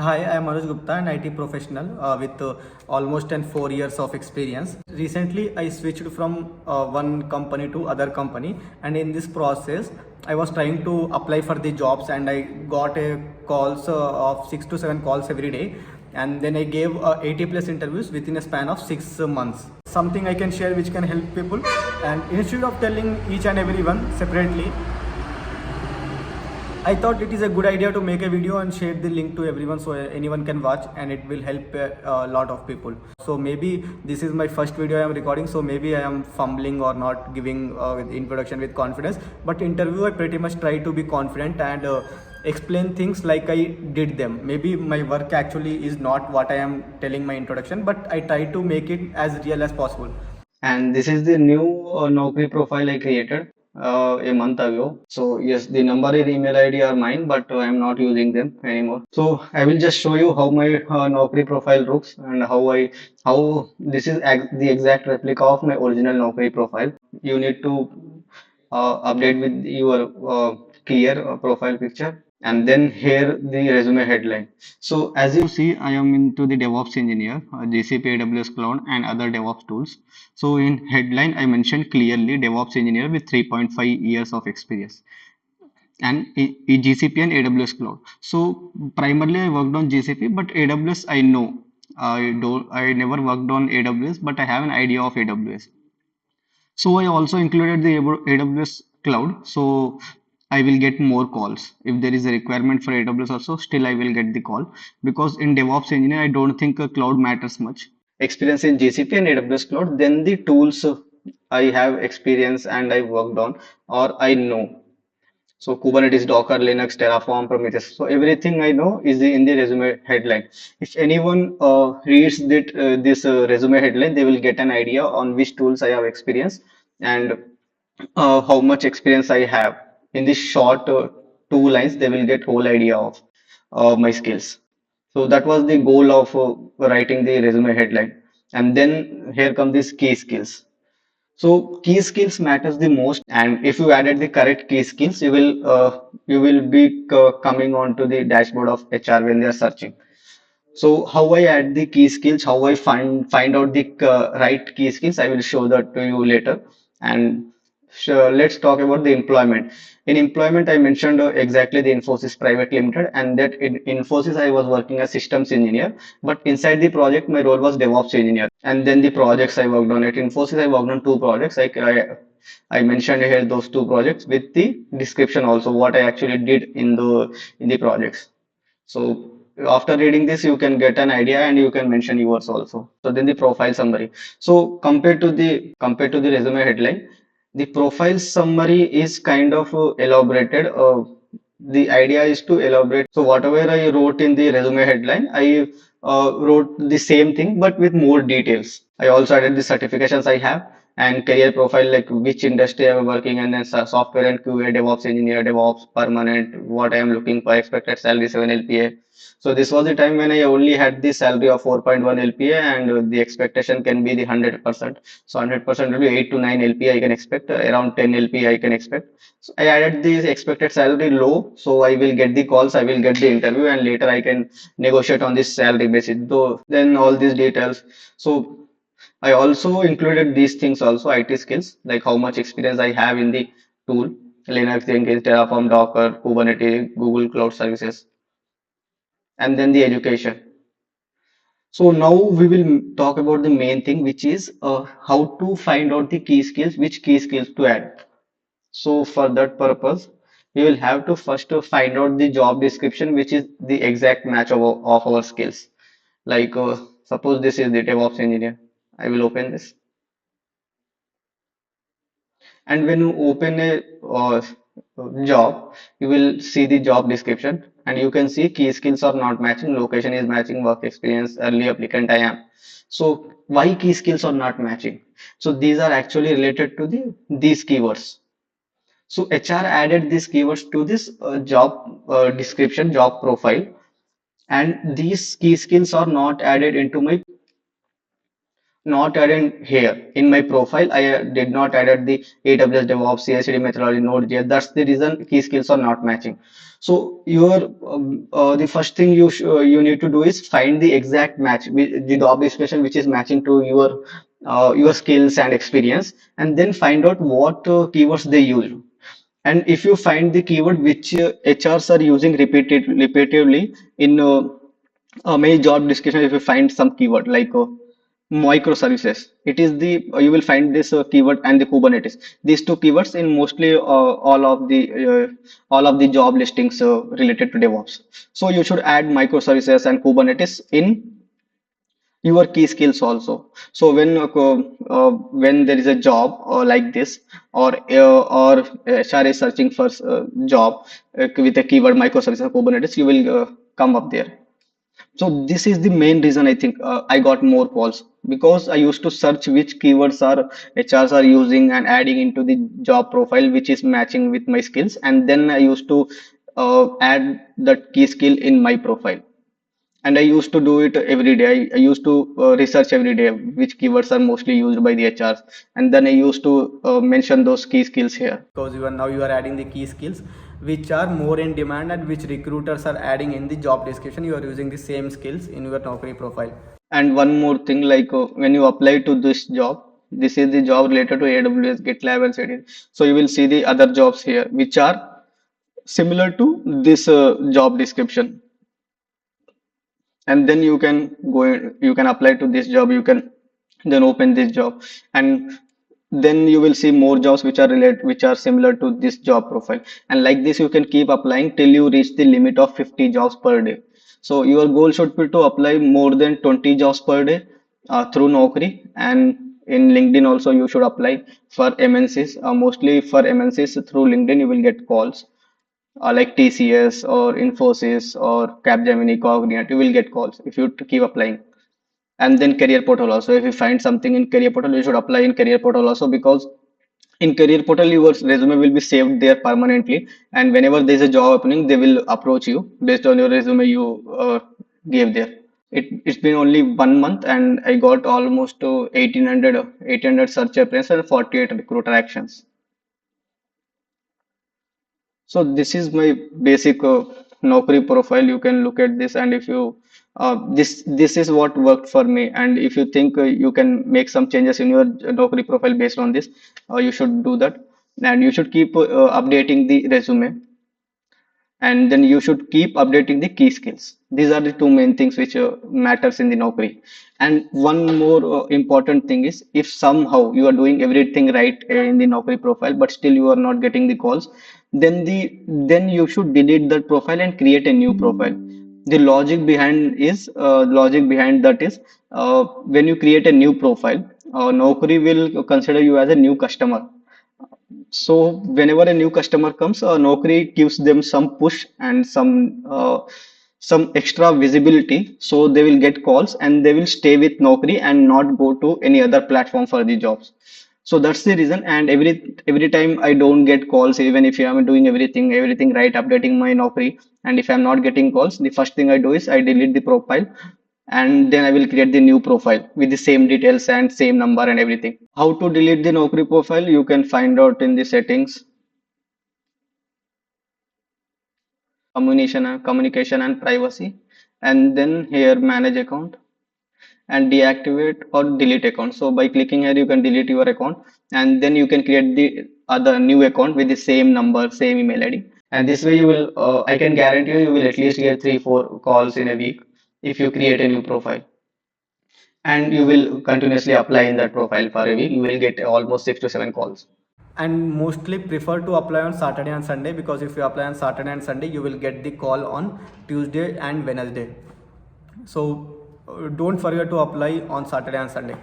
Hi, I am Anuj Gupta, an IT professional with almost 4 years of experience. Recently, I switched from one company to other company, and in this process, I was trying to apply for the jobs, and I got a calls of 6 to 7 calls every day, and then I gave 80 plus interviews within a span of 6 months. Something I can share which can help people, and instead of telling each and everyone separately, I thought it is a good idea to make a video and share the link to everyone so anyone can watch, and it will help a lot of people. So maybe this is my first video I am recording, so maybe I am fumbling or not giving with introduction with confidence. But interview I pretty much try to be confident and explain things like I did them. Maybe my work actually is not what I am telling my introduction, but I try to make it as real as possible. And this is the new Naukri profile I created a month ago. So yes, the number and email ID are mine, but I am not using them anymore. So I will just show you how my Naukri profile looks and how this is the exact replica of my original Naukri profile. You need to update with your clear profile picture, and then here the resume headline. So as you see, I am into the DevOps engineer, GCP, AWS Cloud, and other DevOps tools. So in headline, I mentioned clearly DevOps engineer with 3.5 years of experience and GCP and AWS Cloud. So primarily I worked on GCP, but AWS I know. I never worked on AWS, but I have an idea of AWS. So I also included the AWS cloud. So I will get more calls. If there is a requirement for AWS also, still I will get the call because in DevOps engineer, I don't think a cloud matters much. Experience in GCP and AWS cloud, then the tools I have experience and I worked on or I know. So Kubernetes, Docker, Linux, Terraform, Prometheus. So everything I know is in the resume headline. If anyone reads this resume headline, they will get an idea on which tools I have experience and how much experience I have. In this short 2 lines, they will get whole idea of my skills. So that was the goal of writing the resume headline. And then here come these key skills. So key skills matters the most, and if you added the correct key skills, you will be coming onto the dashboard of HR when they are searching. So how I add the key skills, how I find out the right key skills, I will show that to you later. And sure, let's talk about the employment. In employment, I mentioned exactly the Infosys Private Limited, and that in Infosys I was working as systems engineer. But inside the project, my role was DevOps engineer. And then the projects I worked on at Infosys, I worked on two projects. I mentioned here those two projects with the description also what I actually did in the projects. So after reading this, you can get an idea and you can mention yours also. So then the profile summary. So compared to the resume headline, the profile summary is kind of elaborated. The idea is to elaborate. So whatever I wrote in the resume headline, I wrote the same thing but with more details. I also added the certifications I have and career profile like which industry I'm working and then software and QA, DevOps engineer, DevOps permanent, what I am looking for, expected salary 7 LPA. So this was the time when I only had the salary of 4.1 LPA and the expectation can be the 100%. So 100% will be 8 to 9 LPA I can expect, around 10 LPA I can expect. So I added the expected salary low, so I will get the calls, I will get the interview, and later I can negotiate on this salary basis. Though then all these details. So I also included these things also, IT skills, like how much experience I have in the tool, Linux, Jenkins, Terraform, Docker, Kubernetes, Google Cloud Services, and then the education. So now we will talk about the main thing, which is how to find out the key skills, which key skills to add. So for that purpose, we will have to first find out the job description, which is the exact match of our skills. Like suppose this is the DevOps engineer. I will open this. And when you open a job, you will see the job description and you can see key skills are not matching, location is matching, work experience, early applicant I am. So why key skills are not matching? So these are actually related to these keywords. So HR added these keywords to this job description, job profile, and these key skills are not added into my Not added here in my profile. I did not added the AWS DevOps, CI/CD methodology, Node.js. That's the reason key skills are not matching. So the first thing you need to do is find the exact match with the job description which is matching to your skills and experience, and then find out what keywords they use. And if you find the keyword which HRs are using repetitively in many job description, if you find some keyword like microservices, it is the you will find this keyword and the Kubernetes. These two keywords in mostly all of the job listings related to DevOps. So you should add microservices and Kubernetes in your key skills also. So when there is a job like this, or HR is searching for job with a keyword microservices or Kubernetes, you will come up there. So this is the main reason I think I got more calls, because I used to search which keywords are HRs are using and adding into the job profile which is matching with my skills, and then I used to add that key skill in my profile. And I used to do it every day. I used to research every day which keywords are mostly used by the HRs, and then I used to mention those key skills here. Because you are adding the key skills which are more in demand and which recruiters are adding in the job description. You are using the same skills in your Naukri profile. And one more thing, like when you apply to this job, this is the job related to AWS, GitLab, and CD. So you will see the other jobs here, which are similar to this job description, and then you can you can apply to this job. You can then open this job, and then you will see more jobs which are similar to this job profile, and like this you can keep applying till you reach the limit of 50 jobs per day. So your goal should be to apply more than 20 jobs per day through Naukri. And in LinkedIn also you should apply for MNCs. Mostly for MNCs through LinkedIn you will get calls, like TCS or Infosys or Capgemini, Cognite. You will get calls if you keep applying. And then career portal also. If you find something in career portal, you should apply in career portal also, because in career portal your resume will be saved there permanently. And whenever there is a job opening, they will approach you based on your resume you gave there. It's been only 1 month and I got almost 1800 search appearances and 48 recruiter actions. So this is my basic Naukri profile. You can look at this, and if you this is what worked for me. And if you think you can make some changes in your Naukri profile based on this, you should do that. And you should keep updating the resume, and then you should keep updating the key skills. These are the two main things which matters in the Naukri. And one more important thing is, if somehow you are doing everything right in the Naukri profile but still you are not getting the calls, then you should delete that profile and create a new profile. The logic behind that is, when you create a new profile, Naukri will consider you as a new customer. So whenever a new customer comes, Naukri gives them some push and some extra visibility, so they will get calls and they will stay with Naukri and not go to any other platform for the jobs. So that's the reason. And every time I don't get calls, even if I'm doing everything right, updating my Naukri, and if I'm not getting calls, the first thing I do is I delete the profile, and then I will create the new profile with the same details and same number and everything. How to delete the Naukri profile? You can find out in the settings, communication and privacy, and then here manage account and deactivate or delete account. So by clicking here, you can delete your account, and then you can create the other new account with the same number, same email ID. And this way you will, I can guarantee you, you will at least get 3 4 calls in a week if you create a new profile. And you will continuously apply in that profile for a week. You will get almost 6 to 7 calls. And mostly prefer to apply on Saturday and Sunday, because if you apply on Saturday and Sunday, you will get the call on Tuesday and Wednesday. So don't forget to apply on Saturday and Sunday.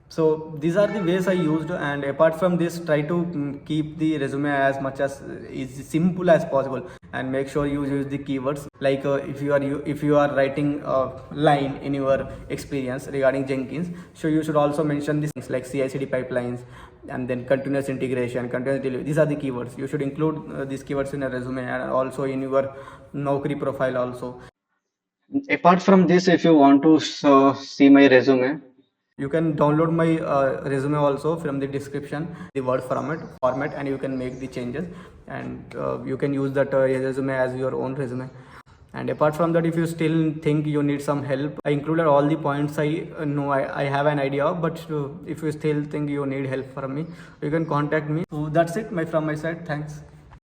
So these are the ways I used, and apart from this, try to keep the resume as much as is simple as possible, and make sure you use the keywords. Like if you are writing a line in your experience regarding Jenkins, so you should also mention these things like CI/CD pipelines, and then continuous integration, continuous delivery. These are the keywords. You should include these keywords in a resume and also in your Naukri profile also. Apart from this, if you want to see my resume, You can download my resume also from the description, the word format, and you can make the changes, and you can use that resume as your own resume. And apart from that, if you still think you need some help, I included all the points I know I have an idea of, but if you still think you need help from me, you can contact me. So that's it from my side. Thanks.